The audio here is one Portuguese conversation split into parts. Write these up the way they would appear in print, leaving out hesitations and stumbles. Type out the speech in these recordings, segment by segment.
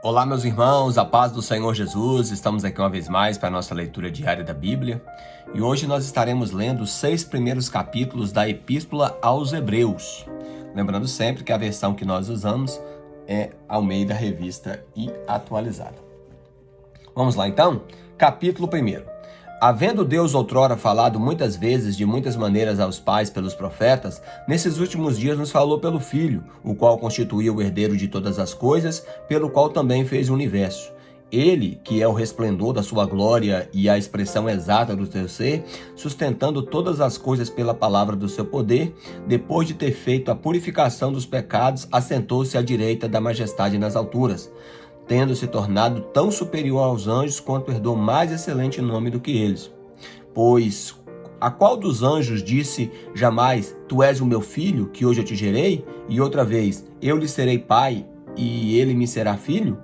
Olá, meus irmãos, a paz do Senhor Jesus. Estamos aqui uma vez mais para a nossa leitura diária da Bíblia. E hoje nós estaremos lendo os 6 primeiros capítulos da Epístola aos Hebreus. Lembrando sempre que a versão que nós usamos é Almeida Revista e Atualizada. Vamos lá então? Capítulo 1. Havendo Deus outrora falado muitas vezes de muitas maneiras aos pais pelos profetas, nesses últimos dias nos falou pelo Filho, o qual constituiu o herdeiro de todas as coisas, pelo qual também fez o universo. Ele, que é o resplendor da sua glória e a expressão exata do seu ser, sustentando todas as coisas pela palavra do seu poder, depois de ter feito a purificação dos pecados, assentou-se à direita da majestade nas alturas, tendo se tornado tão superior aos anjos quanto herdou mais excelente nome do que eles. Pois a qual dos anjos disse jamais, tu és o meu filho, que hoje eu te gerei? E outra vez, eu lhe serei pai, e ele me será filho?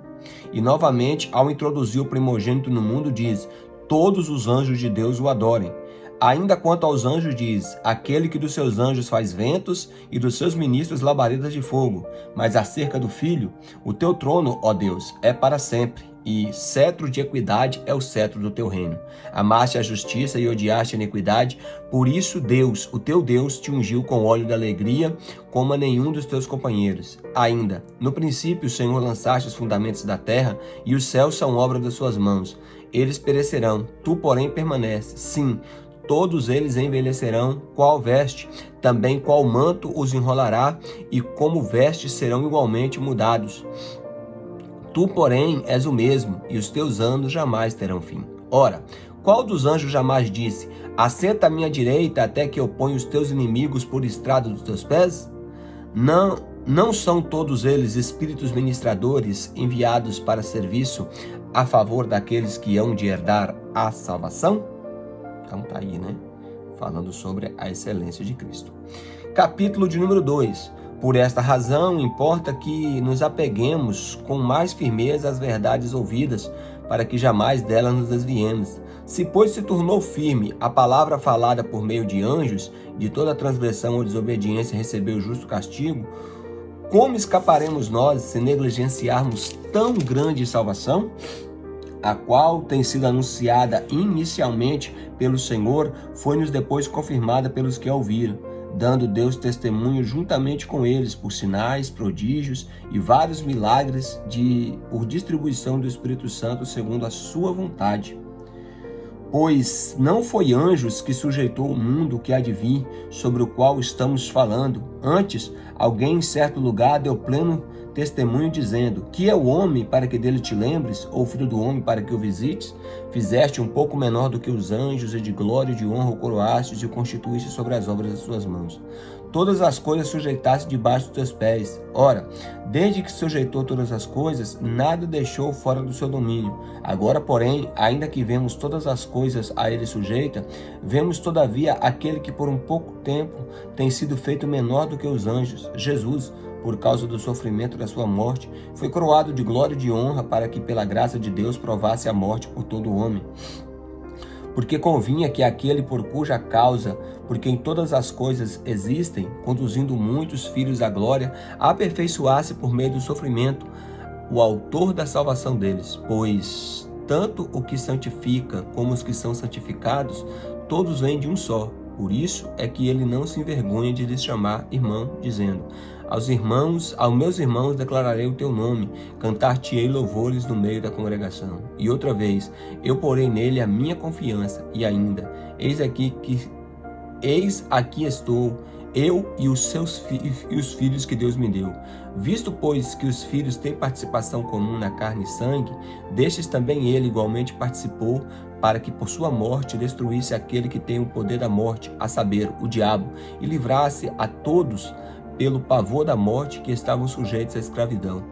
E novamente, ao introduzir o primogênito no mundo, diz, todos os anjos de Deus o adorem. Ainda quanto aos anjos diz, aquele que dos seus anjos faz ventos e dos seus ministros labaredas de fogo. Mas acerca do Filho, o teu trono, ó Deus, é para sempre, e cetro de equidade é o cetro do teu reino. Amaste a justiça e odiaste a iniquidade, por isso Deus, o teu Deus, te ungiu com óleo de alegria, como a nenhum dos teus companheiros. Ainda, no princípio, Senhor, lançaste os fundamentos da terra, e os céus são obra das suas mãos. Eles perecerão, tu, porém, permaneces. Sim, todos eles envelhecerão, qual veste, também qual manto os enrolará, e como vestes serão igualmente mudados. Tu, porém, és o mesmo, e os teus anos jamais terão fim. Ora, qual dos anjos jamais disse, assenta à minha direita até que eu ponha os teus inimigos por estrado dos teus pés? Não são todos eles espíritos ministradores enviados para serviço a favor daqueles que hão de herdar a salvação? Então tá aí, né? Falando sobre a excelência de Cristo. Capítulo de número 2. Por esta razão, importa que nos apeguemos com mais firmeza às verdades ouvidas, para que jamais delas nos desviemos. Se, pois, se tornou firme a palavra falada por meio de anjos, de toda transgressão ou desobediência recebeu justo castigo, como escaparemos nós se negligenciarmos tão grande salvação? A qual tem sido anunciada inicialmente pelo Senhor, foi-nos depois confirmada pelos que a ouviram, dando Deus testemunho juntamente com eles por sinais, prodígios e vários milagres por distribuição do Espírito Santo segundo a sua vontade. Pois não foi anjos que sujeitou o mundo que há de vir, sobre o qual estamos falando. Antes, alguém em certo lugar deu pleno testemunho dizendo, que é o homem para que dele te lembres, ou filho do homem para que o visites? Fizeste um pouco menor do que os anjos, e de glória e de honra o coroastes e o constituíste sobre as obras das suas mãos. Todas as coisas sujeitaste debaixo dos teus pés. Ora, desde que sujeitou todas as coisas, nada deixou fora do seu domínio. Agora, porém, ainda que vemos todas as coisas a ele sujeita, vemos todavia aquele que por um pouco tempo tem sido feito menor do que os anjos, Jesus, por causa do sofrimento da sua morte, foi coroado de glória e de honra para que pela graça de Deus provasse a morte por todo o homem. Porque convinha que aquele por cuja causa, por quem todas as coisas existem, conduzindo muitos filhos à glória, aperfeiçoasse por meio do sofrimento o autor da salvação deles. Pois tanto o que santifica como os que são santificados, todos vêm de um só. Por isso é que ele não se envergonha de lhes chamar irmão, dizendo, aos meus irmãos declararei o teu nome, cantar-te-ei louvores no meio da congregação. E outra vez, eu porei nele a minha confiança, e ainda, eis aqui estou, eu e os filhos que Deus me deu. Visto, pois, que os filhos têm participação comum na carne e sangue, destes também ele igualmente participou, para que por sua morte destruísse aquele que tem o poder da morte, a saber, o diabo, e livrasse a todos pelo pavor da morte que estavam sujeitos à escravidão,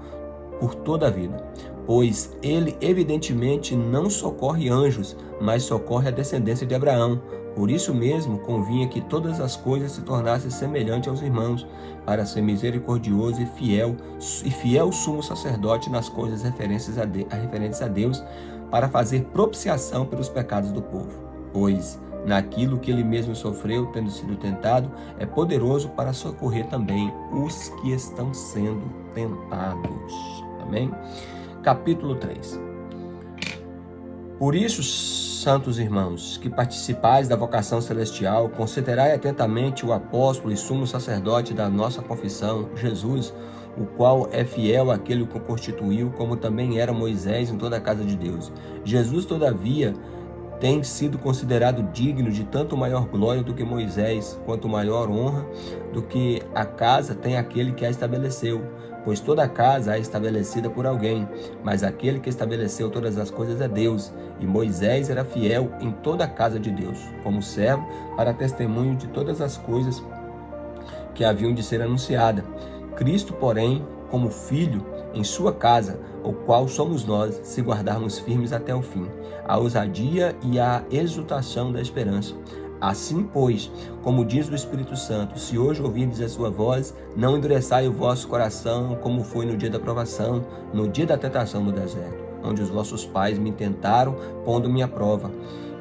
por toda a vida. Pois ele evidentemente não socorre anjos, mas socorre a descendência de Abraão. Por isso mesmo convinha que todas as coisas se tornassem semelhantes aos irmãos, para ser misericordioso e fiel sumo sacerdote nas coisas referentes a Deus, para fazer propiciação pelos pecados do povo. Pois naquilo que ele mesmo sofreu, tendo sido tentado, é poderoso para socorrer também os que estão sendo tentados. Amém? capítulo 3. Por isso, santos irmãos, que participais da vocação celestial, considerai atentamente o apóstolo e sumo sacerdote da nossa confissão, Jesus, o qual é fiel àquele que o constituiu, como também era Moisés em toda a casa de Deus. Jesus, todavia, tem sido considerado digno de tanto maior glória do que Moisés, quanto maior honra do que a casa tem aquele que a estabeleceu. Pois toda a casa é estabelecida por alguém, mas aquele que estabeleceu todas as coisas é Deus. E Moisés era fiel em toda a casa de Deus, como servo, para testemunho de todas as coisas que haviam de ser anunciadas. Cristo, porém, como filho em sua casa, o qual somos nós, se guardarmos firmes até o fim, a ousadia e a exultação da esperança. Assim, pois, como diz o Espírito Santo, se hoje ouvirdes a sua voz, não endureçai o vosso coração, como foi no dia da provação, no dia da tentação no deserto, onde os vossos pais me tentaram, pondo-me à prova,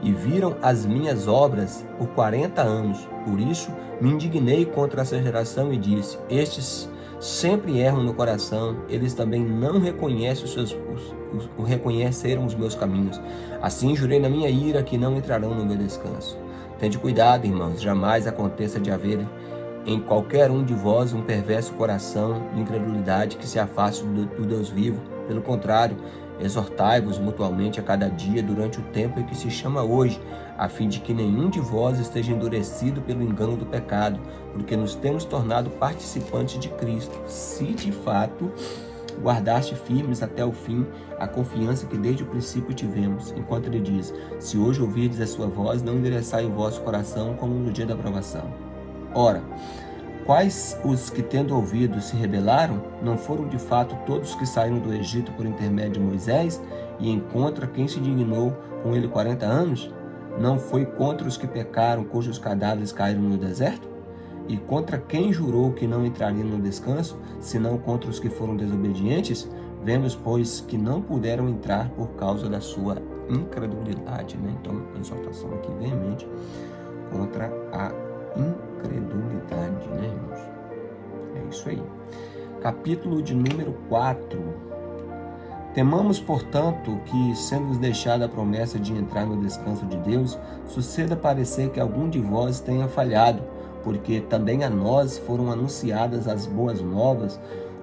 e viram as minhas obras por 40 anos. Por isso, me indignei contra essa geração e disse: estes sempre erram no coração, eles também não reconheceram os meus caminhos. Assim jurei na minha ira que não entrarão no meu descanso. Tende cuidado, irmãos, jamais aconteça de haver em qualquer um de vós um perverso coração de incredulidade que se afaste do Deus vivo. Pelo contrário, exortai-vos mutuamente a cada dia durante o tempo em que se chama hoje, a fim de que nenhum de vós esteja endurecido pelo engano do pecado, porque nos temos tornado participantes de Cristo, se de fato guardaste firmes até o fim a confiança que desde o princípio tivemos, enquanto ele diz: se hoje ouvirdes a sua voz, não endureçai o vosso coração como no dia da provação. Ora, quais os que, tendo ouvido, se rebelaram? Não foram de fato todos que saíram do Egito por intermédio de Moisés, e em contra quem se dignou com ele 40 anos? Não foi contra os que pecaram, cujos cadáveres caíram no deserto? E contra quem jurou que não entraria no descanso, senão contra os que foram desobedientes? Vemos, pois, que não puderam entrar por causa da sua incredulidade. Então, a exortação aqui veemente contra a incredulidade, irmãos? É isso aí. Capítulo de número 4. Temamos, portanto, que, sendo-nos deixada a promessa de entrar no descanso de Deus, suceda parecer que algum de vós tenha falhado, porque também a nós foram anunciadas as boas novas,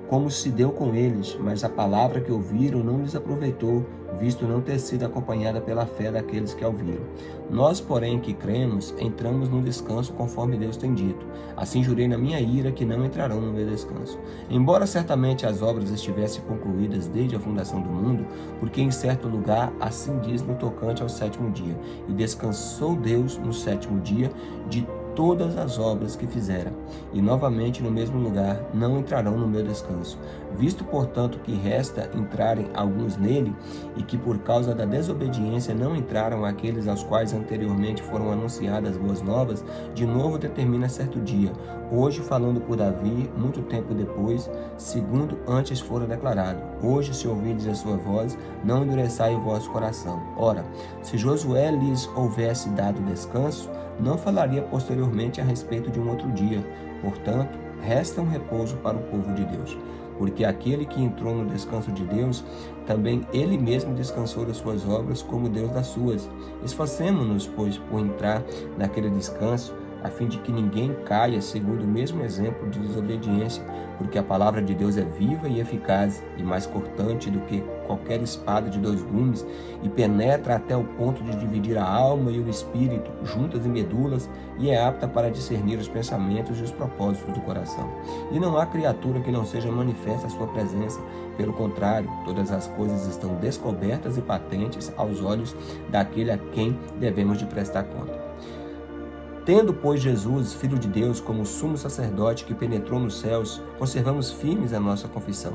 como se deu com eles, mas a palavra que ouviram não lhes aproveitou, visto não ter sido acompanhada pela fé daqueles que a ouviram. Nós, porém, que cremos, entramos no descanso conforme Deus tem dito. Assim jurei na minha ira que não entrarão no meu descanso. Embora certamente as obras estivessem concluídas desde a fundação do mundo, porque em certo lugar assim diz no tocante ao sétimo dia, e descansou Deus no sétimo dia de todas as obras que fizera, e novamente no mesmo lugar não entrarão no meu descanso. Visto, portanto, que resta entrarem alguns nele, e que por causa da desobediência não entraram aqueles aos quais anteriormente foram anunciadas as boas novas, de novo determina certo dia, hoje falando por Davi, muito tempo depois, segundo antes fora declarado: hoje, se ouvirdes a sua voz, não endureçai o vosso coração. Ora, se Josué lhes houvesse dado descanso, não falaria posteriormente a respeito de um outro dia. Portanto, resta um repouso para o povo de Deus. Porque aquele que entrou no descanso de Deus, também ele mesmo descansou das suas obras, como Deus das suas. Esforcemo-nos, pois, por entrar naquele descanso, a fim de que ninguém caia segundo o mesmo exemplo de desobediência, porque a palavra de Deus é viva e eficaz, e mais cortante do que qualquer espada de 2 gumes, e penetra até o ponto de dividir a alma e o espírito, juntas e medulas, e é apta para discernir os pensamentos e os propósitos do coração. E não há criatura que não seja manifesta a sua presença. Pelo contrário, todas as coisas estão descobertas e patentes aos olhos daquele a quem devemos de prestar conta. Tendo, pois, Jesus, Filho de Deus, como sumo sacerdote que penetrou nos céus, conservamos firmes a nossa confissão,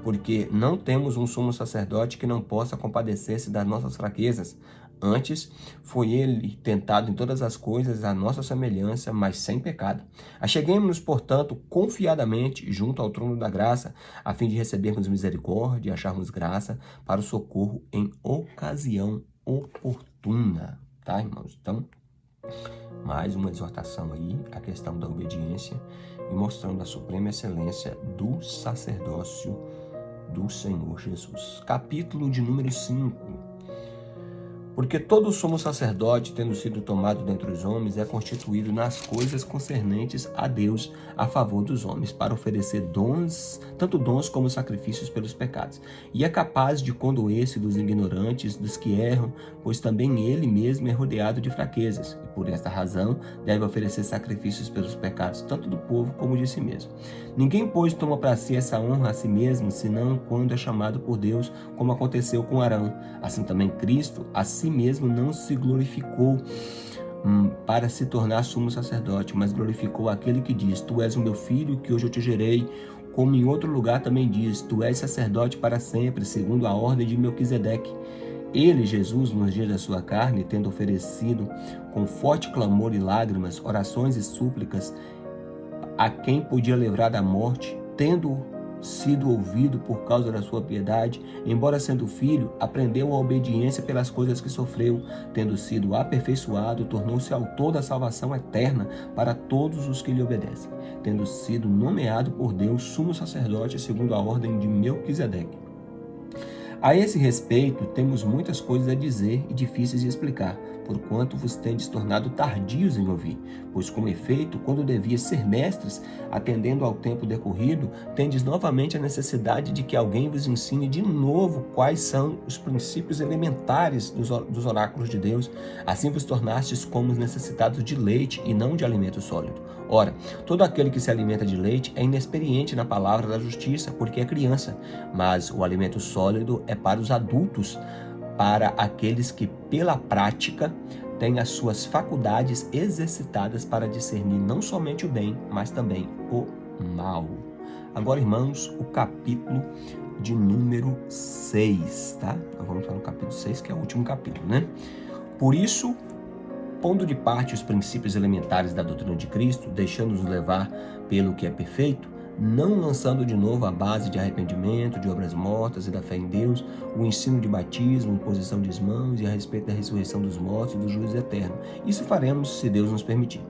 porque não temos um sumo sacerdote que não possa compadecer-se das nossas fraquezas. Antes, foi ele tentado em todas as coisas à nossa semelhança, mas sem pecado. Acheguemo-nos, portanto, confiadamente junto ao trono da graça, a fim de recebermos misericórdia e acharmos graça para o socorro em ocasião oportuna. Tá, irmãos? Então, mais uma exortação aí, a questão da obediência e mostrando a suprema excelência do sacerdócio do Senhor Jesus. Capítulo de número 5. Porque todo sumo sacerdote, tendo sido tomado dentre os homens, é constituído nas coisas concernentes a Deus a favor dos homens, para oferecer dons, tanto dons como sacrifícios pelos pecados. E é capaz de condoer-se dos ignorantes, dos que erram, pois também ele mesmo é rodeado de fraquezas. E por esta razão deve oferecer sacrifícios pelos pecados, tanto do povo como de si mesmo. Ninguém, pois, toma para si essa honra a si mesmo, senão quando é chamado por Deus, como aconteceu com Arão. Assim também Cristo, a si mesmo não se glorificou para se tornar sumo sacerdote, mas glorificou aquele que diz: Tu és o meu filho, que hoje eu te gerei. Como em outro lugar também diz: Tu és sacerdote para sempre, segundo a ordem de Melquisedeque. Ele, Jesus, nos dias da sua carne, tendo oferecido com forte clamor e lágrimas, orações e súplicas, a quem podia livrar da morte, tendo sido ouvido por causa da sua piedade, embora sendo filho, aprendeu a obediência pelas coisas que sofreu, tendo sido aperfeiçoado, tornou-se autor da salvação eterna para todos os que lhe obedecem, tendo sido nomeado por Deus sumo sacerdote segundo a ordem de Melquisedeque. A esse respeito, temos muitas coisas a dizer e difíceis de explicar, porquanto vos tendes tornado tardios em ouvir. Pois, com efeito, quando devias ser mestres, atendendo ao tempo decorrido, tendes novamente a necessidade de que alguém vos ensine de novo quais são os princípios elementares dos oráculos de Deus. Assim vos tornastes como os necessitados de leite e não de alimento sólido. Ora, todo aquele que se alimenta de leite é inexperiente na palavra da justiça, porque é criança, mas o alimento sólido é para os adultos, para aqueles que, pela prática, têm as suas faculdades exercitadas para discernir não somente o bem, mas também o mal. Agora, irmãos, o capítulo de número 6, tá? Nós vamos para o capítulo 6, que é o último capítulo, né? Por isso, pondo de parte os princípios elementares da doutrina de Cristo, deixando-nos levar pelo que é perfeito, não lançando de novo a base de arrependimento, de obras mortas e da fé em Deus, o ensino de batismo, imposição de mãos e a respeito da ressurreição dos mortos e do juízo eterno. Isso faremos se Deus nos permitir.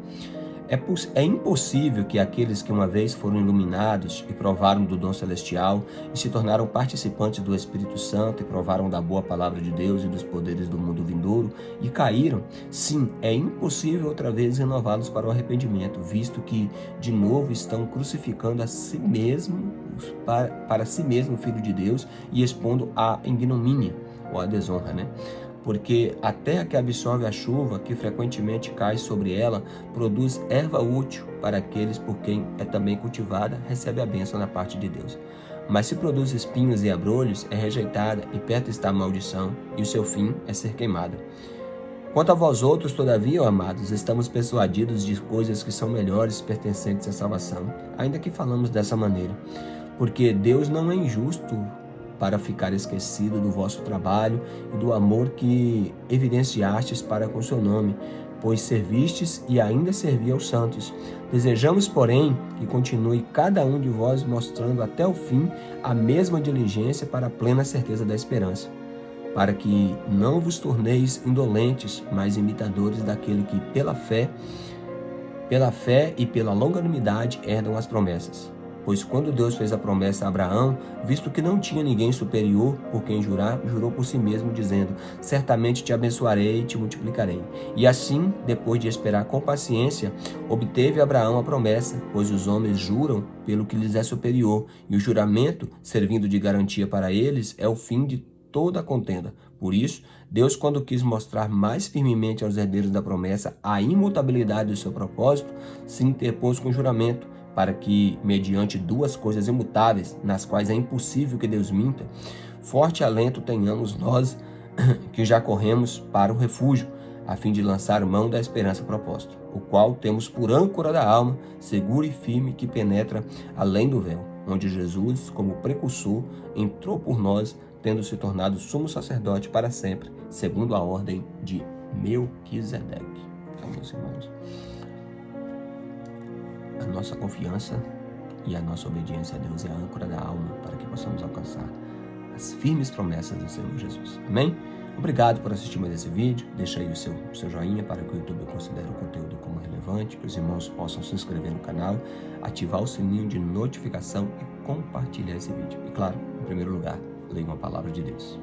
É impossível que aqueles que uma vez foram iluminados e provaram do dom celestial e se tornaram participantes do Espírito Santo e provaram da boa palavra de Deus e dos poderes do mundo vindouro e caíram, sim, é impossível outra vez renová-los para o arrependimento, visto que de novo estão crucificando a si mesmo, para si mesmo o Filho de Deus e expondo a ignomínia ou a desonra, né? Porque a terra que absorve a chuva, que frequentemente cai sobre ela, produz erva útil para aqueles por quem é também cultivada, recebe a bênção da parte de Deus. Mas se produz espinhos e abrolhos, é rejeitada e perto está a maldição, e o seu fim é ser queimada. Quanto a vós outros, todavia, ó amados, estamos persuadidos de coisas que são melhores pertencentes à salvação, ainda que falamos dessa maneira. Porque Deus não é injusto para ficar esquecido do vosso trabalho e do amor que evidenciastes para com seu nome, pois servistes e ainda servi aos santos. Desejamos, porém, que continue cada um de vós mostrando até o fim a mesma diligência para a plena certeza da esperança, para que não vos torneis indolentes, mas imitadores daquele que pela fé e pela longanimidade herdam as promessas. Pois quando Deus fez a promessa a Abraão, visto que não tinha ninguém superior por quem jurar, jurou por si mesmo, dizendo: certamente te abençoarei e te multiplicarei. E assim, depois de esperar com paciência, obteve Abraão a promessa, pois os homens juram pelo que lhes é superior, e o juramento, servindo de garantia para eles, é o fim de toda a contenda. Por isso, Deus, quando quis mostrar mais firmemente aos herdeiros da promessa a imutabilidade do seu propósito, se interpôs com juramento, para que, mediante duas coisas imutáveis, nas quais é impossível que Deus minta, forte alento tenhamos nós que já corremos para o refúgio, a fim de lançar mão da esperança proposta, o qual temos por âncora da alma, segura e firme, que penetra além do véu, onde Jesus, como precursor, entrou por nós, tendo se tornado sumo sacerdote para sempre, segundo a ordem de Melquisedeque. Então, meus irmãos, a nossa confiança e a nossa obediência a Deus é a âncora da alma para que possamos alcançar as firmes promessas do Senhor Jesus. Amém? Obrigado por assistir mais esse vídeo. Deixa aí o seu joinha para que o YouTube considere o conteúdo como relevante, que os irmãos possam se inscrever no canal, ativar o sininho de notificação e compartilhar esse vídeo. E claro, primeiro lugar, leiam a palavra de Deus.